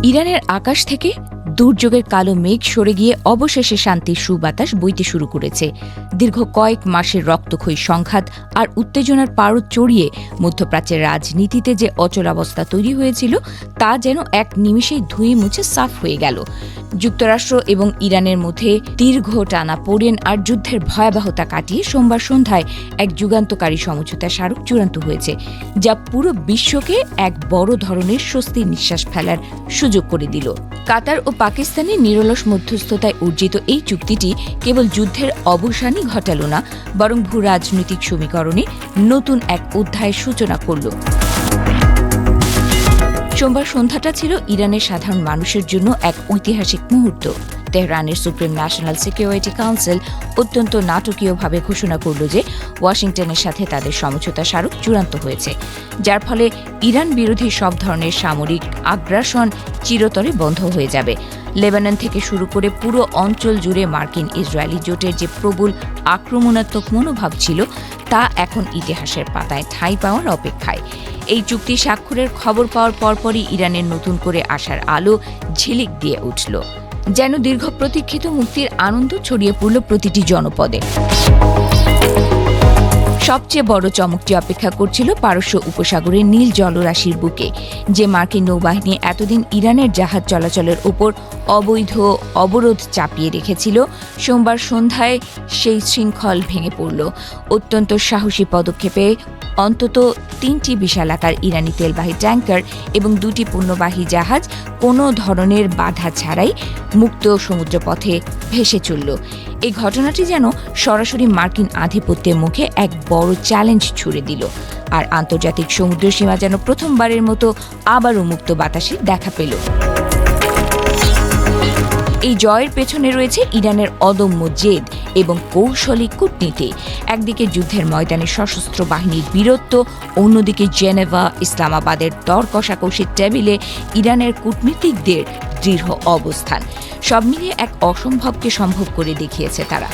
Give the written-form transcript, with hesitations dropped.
ইরানের আকাশ থেকে দুর্যোগের কালো মেঘ সরে গিয়ে অবশেষে শান্তির সুবাতাস বইতে শুরু করেছে। দীর্ঘ কয়েক মাসের রক্তক্ষয়ী সংঘাত আর উত্তেজনার পারদ চড়িয়ে মধ্যপ্রাচ্যের রাজনীতিতে যে অচলাবস্থা তৈরি হয়েছিল তা যেন এক নিমিষেই ধুয়ে মুছে সাফ হয়ে গেল। যুক্তরাষ্ট্র এবং ইরানের মধ্যে দীর্ঘ টানাপোড়েন আর যুদ্ধের ভয়াবহতা কাটিয়ে সোমবার সন্ধ্যায় এক যুগান্তকারী সমঝোতা স্মারক চূড়ান্ত হয়েছে, যা পুরো বিশ্বকে এক বড় ধরনের স্বস্তির নিঃশ্বাস ফেলার সুযোগ করে দিল। কাতার ও পাকিস্তানের নিরলস মধ্যস্থতায় অর্জিত এই চুক্তিটি কেবল যুদ্ধের অবসানই ঘটাল না, বরং ভূ রাজনৈতিক সমীকরণে নতুন এক অধ্যায়ের সূচনা করল। সোমবার সন্ধ্যাটা ছিল ইরানের সাধারণ মানুষের জন্য এক ঐতিহাসিক মুহূর্ত। তেহরানের সুপ্রিম ন্যাশনাল সিকিউরিটি কাউন্সিল অত্যন্ত নাটকীয়ভাবে ঘোষণা করল যে ওয়াশিংটনের সাথে তাদের সমঝোতা স্মারক চূড়ান্ত হয়েছে, যার ফলে ইরান বিরোধী সব ধরনের সামরিক আগ্রাসন চিরতরে বন্ধ হয়ে যাবে। লেবানন থেকে শুরু করে পুরো অঞ্চল জুড়ে মার্কিন ইসরায়েলি জোটের যে প্রবল আক্রমণাত্মক মনোভাব ছিল তা এখন ইতিহাসের পাতায় ঠাঁই পাওয়ার অপেক্ষায়। এই চুক্তি স্বাক্ষরের খবর পাওয়ার পরপরই ইরানের নতুন করে আসার আলো ঝিলিক দিয়ে উঠল, যেন দীর্ঘ প্রতীক্ষিত মুক্তির আনন্দ ছড়িয়ে পড়ল প্রতিটি জনপদে। সবচেয়ে বড় চমকটি অপেক্ষা করছিল পারস্য উপসাগরের নীল জলরাশির বুকে, যে মার্কিন নৌবাহিনী এতদিন ইরানের জাহাজ চলাচলের উপর অবৈধ অবরোধ চাপিয়ে রেখেছিল। সোমবার সন্ধ্যায় সেই শৃঙ্খল ভেঙে পড়ল। অত্যন্ত সাহসী পদক্ষেপে অন্তত 3টি বিশালাকার ইরানি তেলবাহী ট্যাঙ্কার এবং 2টি পণ্যবাহী জাহাজ কোনো ধরনের বাধা ছাড়াই মুক্ত সমুদ্রপথে ভেসে চলল। এই ঘটনাটি যেন সরাসরি মার্কিন আধিপত্যের মুখে এক বড় চ্যালেঞ্জ ছুড়ে দিল, আর আন্তর্জাতিক সমুদ্র সীমা যেন প্রথমবারের মতো আবারও মুক্ত বাতাসে দেখা পেল। এই জয়ের পেছনে রয়েছে ইরানের অদম্য জেদ এবং কৌশলী কূটনীতি। একদিকে যুদ্ধের ময়দানে সশস্ত্র বাহিনীর বীরত্ব, অন্যদিকে জেনেভা ইসলামাবাদের দর কষাকষির টেবিলে ইরানের কূটনীতিকদের দৃঢ় অবস্থান। সব মিলিয়ে এক অসম্ভবকে সম্ভব করে দেখিয়েছে তারা।